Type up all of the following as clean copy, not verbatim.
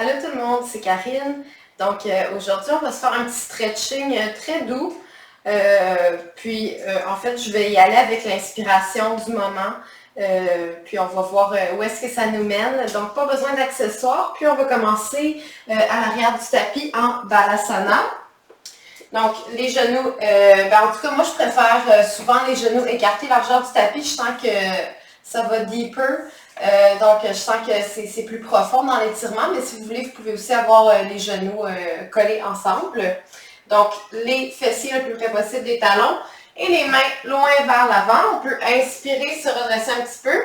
Allô tout le monde, c'est Karine. Donc aujourd'hui, on va se faire un petit stretching très doux. En fait, je vais y aller avec l'inspiration du moment. Puis on va voir où est-ce que ça nous mène. Donc pas besoin d'accessoires. Puis on va commencer à l'arrière du tapis en Balasana. Donc les genoux, en tout cas moi je préfère souvent les genoux écartés largeur du tapis. Je sens que ça va deeper. Donc, je sens que c'est plus profond dans l'étirement, mais si vous voulez, vous pouvez aussi avoir les genoux collés ensemble. Donc, les fessiers le plus près possible des talons et les mains loin vers l'avant. On peut inspirer, se redresser un petit peu.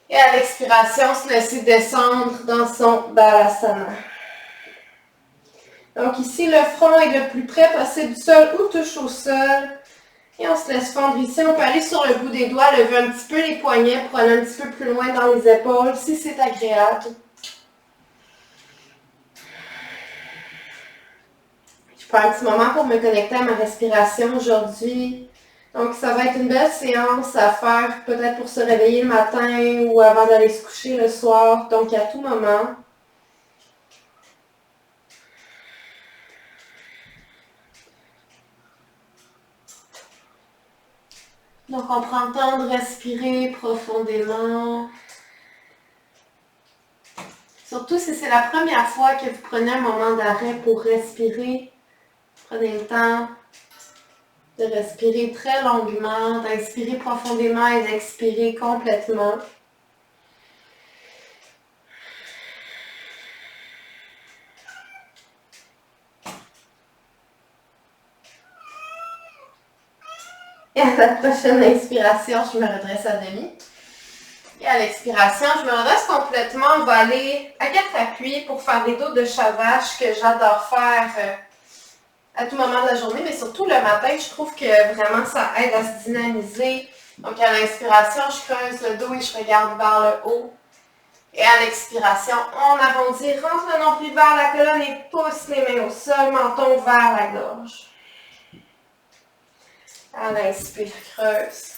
Et à l'expiration, se laisser descendre dans son Balasana. Donc ici, le front est le plus près possible du sol ou touche au sol. Et on se laisse fondre ici. On peut aller sur le bout des doigts, lever un petit peu les poignets pour aller un petit peu plus loin dans les épaules, si c'est agréable. Je prends un petit moment pour me connecter à ma respiration aujourd'hui. Donc, ça va être une belle séance à faire peut-être pour se réveiller le matin ou avant d'aller se coucher le soir. Donc, à tout moment. Donc, on prend le temps de respirer profondément. Surtout si c'est la première fois que vous prenez un moment d'arrêt pour respirer. Prenez le temps de respirer très longuement, d'inspirer profondément et d'expirer complètement. Et à la prochaine inspiration, je me redresse à demi. Et à l'expiration, je me redresse complètement. On va aller à quatre appuis pour faire des dos de chat vache que j'adore faire à tout moment de la journée, mais surtout le matin, je trouve que vraiment ça aide à se dynamiser. Donc à l'inspiration, je creuse le dos et je regarde vers le haut. Et à l'expiration, on arrondit, rentre le nombril vers la colonne et pousse les mains au sol, menton vers la gorge. À l'inspire, creuse.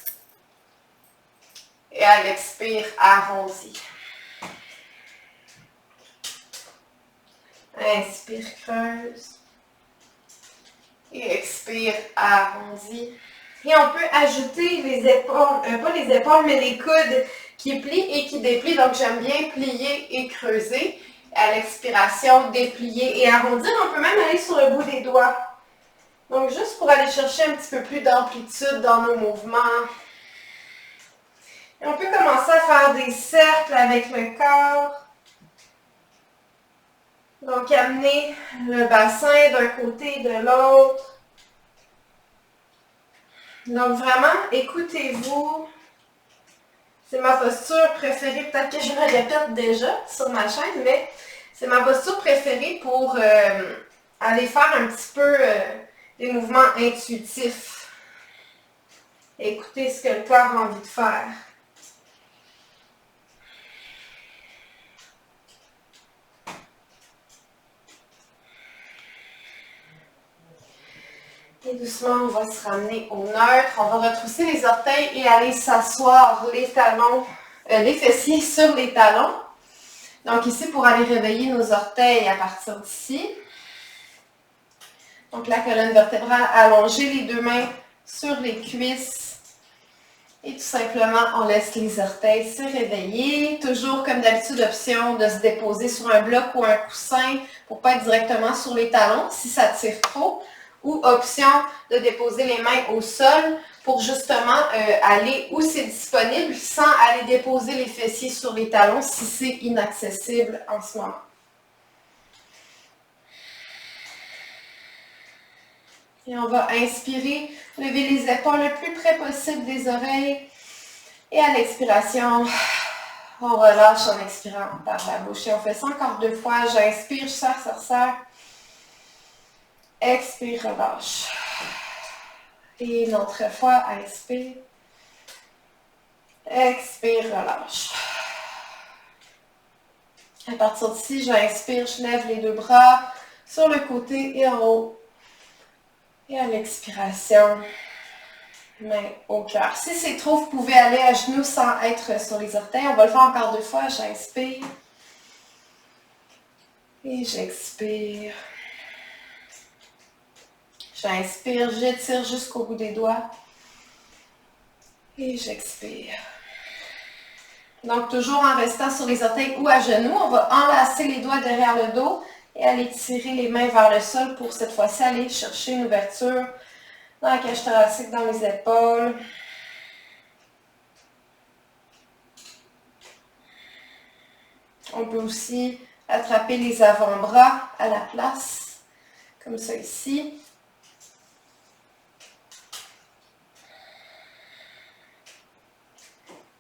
Et à l'expire, arrondis. Inspire, creuse. Et expire, arrondis. Et on peut ajouter les épaules, pas les épaules, mais les coudes qui plient et qui déplient. Donc, j'aime bien plier et creuser. À l'expiration, déplier et arrondir. On peut même aller sur le bout des doigts. Donc, juste pour aller chercher un petit peu plus d'amplitude dans nos mouvements. Et on peut commencer à faire des cercles avec le corps. Donc, amener le bassin d'un côté et de l'autre. Donc, vraiment, écoutez-vous. C'est ma posture préférée. Peut-être que je me répète déjà sur ma chaîne, mais c'est ma posture préférée pour aller faire un petit peu des mouvements intuitifs. Écoutez ce que le corps a envie de faire. Et doucement, on va se ramener au neutre. On va retrousser les orteils et aller s'asseoir les talons, les fessiers sur les talons. Donc ici, pour aller réveiller nos orteils à partir d'ici. Donc la colonne vertébrale allongée, les deux mains sur les cuisses. Et tout simplement, on laisse les orteils se réveiller. Toujours comme d'habitude, option de se déposer sur un bloc ou un coussin pour ne pas être directement sur les talons si ça tire trop. Ou option de déposer les mains au sol pour justement aller où c'est disponible sans aller déposer les fessiers sur les talons si c'est inaccessible en ce moment. Et on va inspirer, lever les épaules le plus près possible des oreilles. Et à l'expiration, on relâche en expirant par la bouche. Et on fait ça encore 2 fois. J'inspire, je serre, serre, serre. Expire, relâche. Et une autre fois, inspire. Expire, relâche. À partir d'ici, j'inspire, je lève les 2 bras sur le côté et en haut. Et à l'expiration, main au cœur. Si c'est trop, vous pouvez aller à genoux sans être sur les orteils. On va le faire encore 2 fois. J'inspire. Et j'expire. J'inspire, j'étire jusqu'au bout des doigts. Et j'expire. Donc, toujours en restant sur les orteils ou à genoux, on va enlacer les doigts derrière le dos et aller tirer les mains vers le sol pour cette fois-ci aller chercher une ouverture dans la cage thoracique, dans les épaules. On peut aussi attraper les avant-bras à la place, comme ça ici.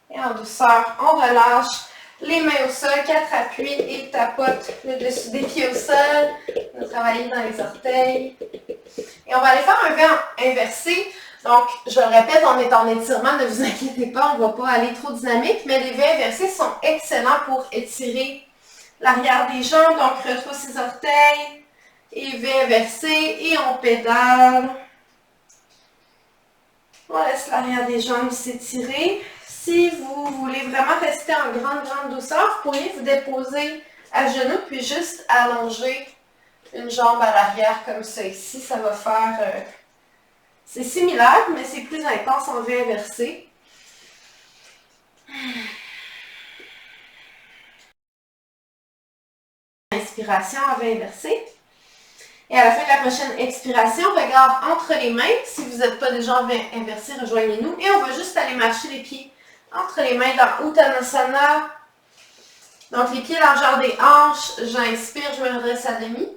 Et en douceur, on relâche les mains au sol, 4 appuis et tapote le dessus des pieds au sol. On va travailler dans les orteils. Et on va aller faire un V inversé. Donc, je le répète, on est en étirement, ne vous inquiétez pas, on ne va pas aller trop dynamique, mais les V inversés sont excellents pour étirer l'arrière des jambes. Donc, retrousse les orteils et V inversé et on pédale. On laisse l'arrière des jambes s'étirer. Si vous voulez vraiment rester en grande douceur, vous pourriez vous déposer à genoux puis juste allonger une jambe à l'arrière comme ça ici. Ça va faire... c'est similaire, mais c'est plus intense en V inversé. Inspiration en V inversé. Et à la fin de la prochaine expiration, regard entre les mains. Si vous n'êtes pas déjà en V inversé, rejoignez-nous. Et on va juste aller marcher les pieds entre les mains dans Uttanasana. Donc, les pieds largeur des hanches. J'inspire, je me redresse à demi.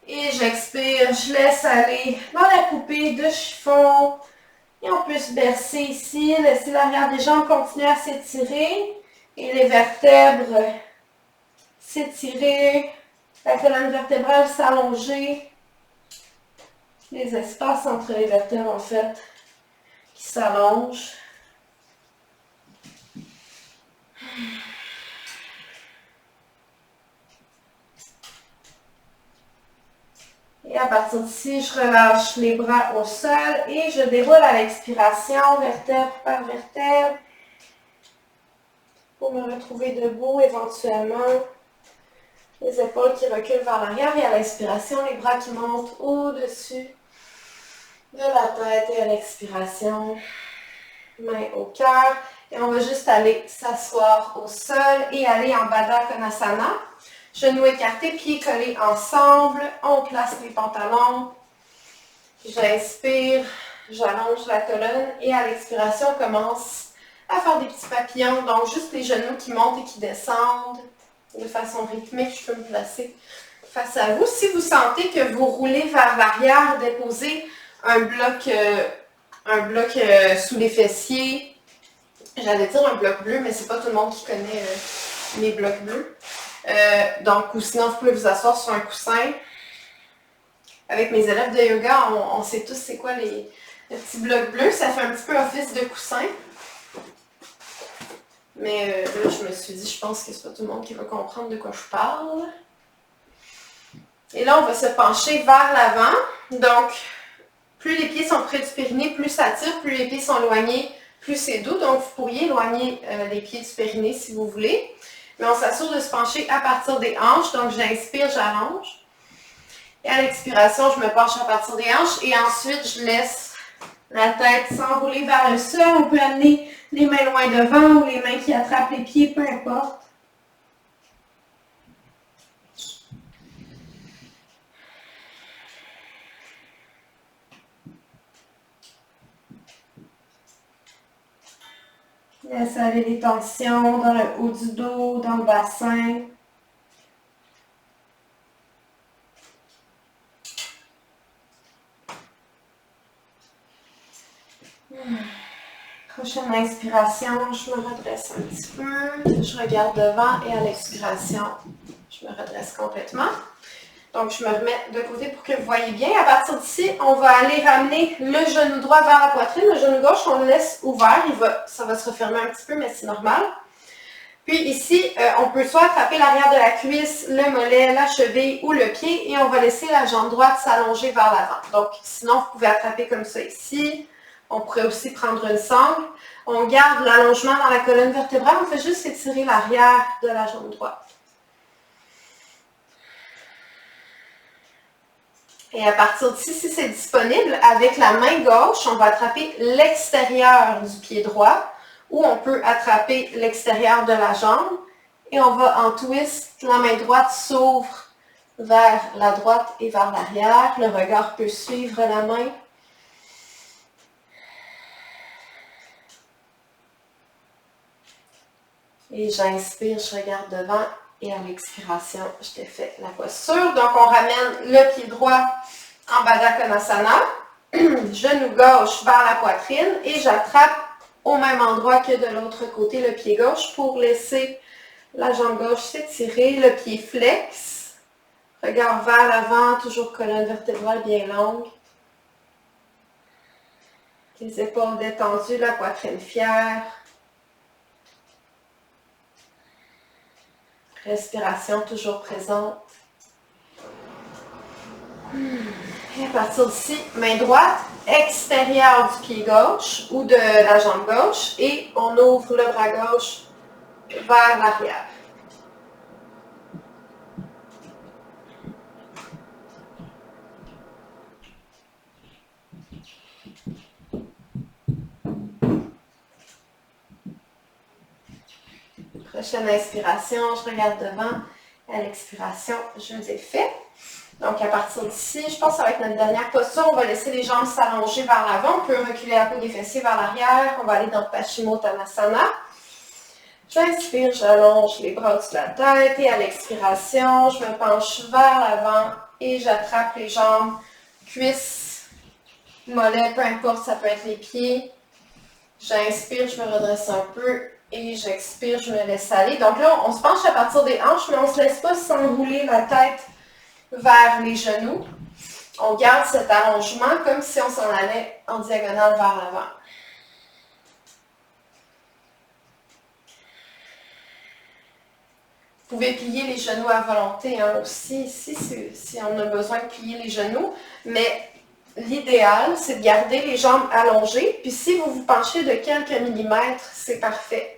Et j'expire, je laisse aller dans la poupée de chiffon. Et on peut se bercer ici, laisser l'arrière des jambes continuer à s'étirer. Et les vertèbres s'étirer. La colonne vertébrale s'allonger. Les espaces entre les vertèbres, en fait, qui s'allongent. Et à partir d'ici, je relâche les bras au sol et je déroule à l'expiration, vertèbre par vertèbre, pour me retrouver debout éventuellement. Les épaules qui reculent vers l'arrière et à l'inspiration, les bras qui montent au-dessus de la tête et à l'expiration, main au cœur. Et on va juste aller s'asseoir au sol et aller en Baddha Konasana. Genoux écartés, pieds collés ensemble. On place les pantalons. J'inspire, j'allonge la colonne et à l'expiration, on commence à faire des petits papillons. Donc, juste les genoux qui montent et qui descendent de façon rythmique. Je peux me placer face à vous. Si vous sentez que vous roulez vers l'arrière, déposez un bloc sous les fessiers. J'allais dire un bloc bleu, mais c'est pas tout le monde qui connaît les blocs bleus. Donc, ou sinon, vous pouvez vous asseoir sur un coussin. Avec mes élèves de yoga, on sait tous c'est quoi les petits blocs bleus. Ça fait un petit peu office de coussin. Mais là, je me suis dit, je pense que c'est pas tout le monde qui va comprendre de quoi je parle. Et là, on va se pencher vers l'avant. Donc, plus les pieds sont près du périnée, plus ça tire. Plus les pieds sont éloignés, plus c'est doux. Donc, vous pourriez éloigner les pieds du périnée si vous voulez. Mais on s'assure de se pencher à partir des hanches. Donc, j'inspire, j'allonge. Et à l'expiration, je me penche à partir des hanches. Et ensuite, je laisse la tête s'enrouler vers le sol. On peut amener les mains loin devant ou les mains qui attrapent les pieds, peu importe. Laisse aller les tensions dans le haut du dos, dans le bassin. Prochaine inspiration, je me redresse un petit peu. Je regarde devant et à l'expiration, je me redresse complètement. Donc, je me remets de côté pour que vous voyez bien. À partir d'ici, on va aller ramener le genou droit vers la poitrine. Le genou gauche, on le laisse ouvert. Ça va se refermer un petit peu, mais c'est normal. Puis ici, on peut soit attraper l'arrière de la cuisse, le mollet, la cheville ou le pied. Et on va laisser la jambe droite s'allonger vers l'avant. Donc, sinon, vous pouvez attraper comme ça ici. On pourrait aussi prendre une sangle. On garde l'allongement dans la colonne vertébrale. On fait juste étirer l'arrière de la jambe droite. Et à partir d'ici, si c'est disponible, avec la main gauche, on va attraper l'extérieur du pied droit ou on peut attraper l'extérieur de la jambe et on va en twist, la main droite s'ouvre vers la droite et vers l'arrière. Le regard peut suivre la main. Et j'inspire, je regarde devant et à l'expiration, je défais la posture. Donc, on ramène le pied droit en Baddha Konasana, genou gauche vers la poitrine et j'attrape au même endroit que de l'autre côté le pied gauche pour laisser la jambe gauche s'étirer, le pied flex, regard vers l'avant, toujours colonne vertébrale bien longue. Les épaules détendues, la poitrine fière. Respiration toujours présente. Et à partir d'ici, main droite, extérieure du pied gauche ou de la jambe gauche et on ouvre le bras gauche vers l'arrière. Prochaine inspiration, je regarde devant. À l'expiration, je défais. Donc, à partir d'ici, je pense que ça va être notre dernière posture. On va laisser les jambes s'allonger vers l'avant. On peut reculer la peau des fessiers vers l'arrière. On va aller dans Paschimottanasana. J'inspire, j'allonge les bras au-dessus de la tête. Et à l'expiration, je me penche vers l'avant et j'attrape les jambes, cuisses, mollets, peu importe, ça peut être les pieds. J'inspire, je me redresse un peu. Et j'expire, je me laisse aller. Donc là, on se penche à partir des hanches, mais on ne se laisse pas s'enrouler la tête vers les genoux. On garde cet allongement comme si on s'en allait en diagonale vers l'avant. Vous pouvez plier les genoux à volonté aussi, ici, si on a besoin de plier les genoux. Mais l'idéal, c'est de garder les jambes allongées. Puis si vous vous penchez de quelques millimètres, c'est parfait.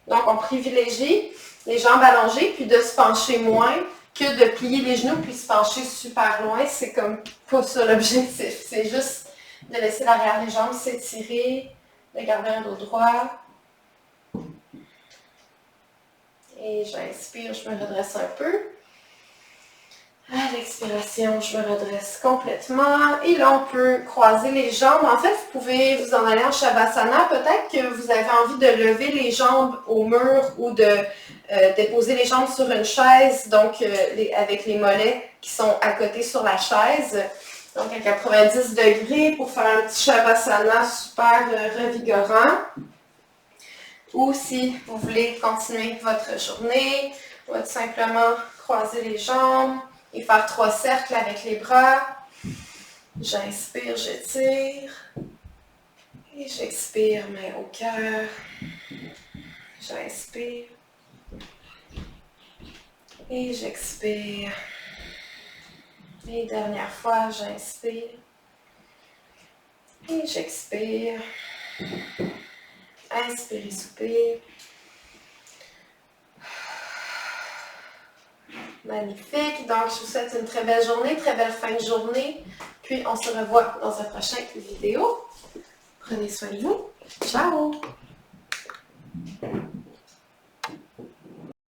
Donc, on privilégie les jambes allongées, puis de se pencher moins que de plier les genoux, puis se pencher super loin. C'est comme pas ça l'objectif. C'est juste de laisser l'arrière des jambes s'étirer, de garder un dos droit. Et j'inspire, je me redresse un peu. À l'expiration, je me redresse complètement. Et là, on peut croiser les jambes. En fait, vous pouvez vous en aller en Shavasana. Peut-être que vous avez envie de lever les jambes au mur ou de déposer les jambes sur une chaise, donc avec les mollets qui sont à côté sur la chaise. Donc, à 90 degrés pour faire un petit Shavasana super revigorant. Ou si vous voulez continuer votre journée, on va tout simplement croiser les jambes et faire 3 cercles avec les bras. J'inspire, j'étire. Et j'expire, main au cœur. J'inspire. Et j'expire. Et dernière fois, j'inspire. Et j'expire. Inspirez, soupir. Magnifique. Donc, je vous souhaite une très belle journée, très belle fin de journée. Puis, on se revoit dans un prochain vidéo. Prenez soin de vous. Ciao!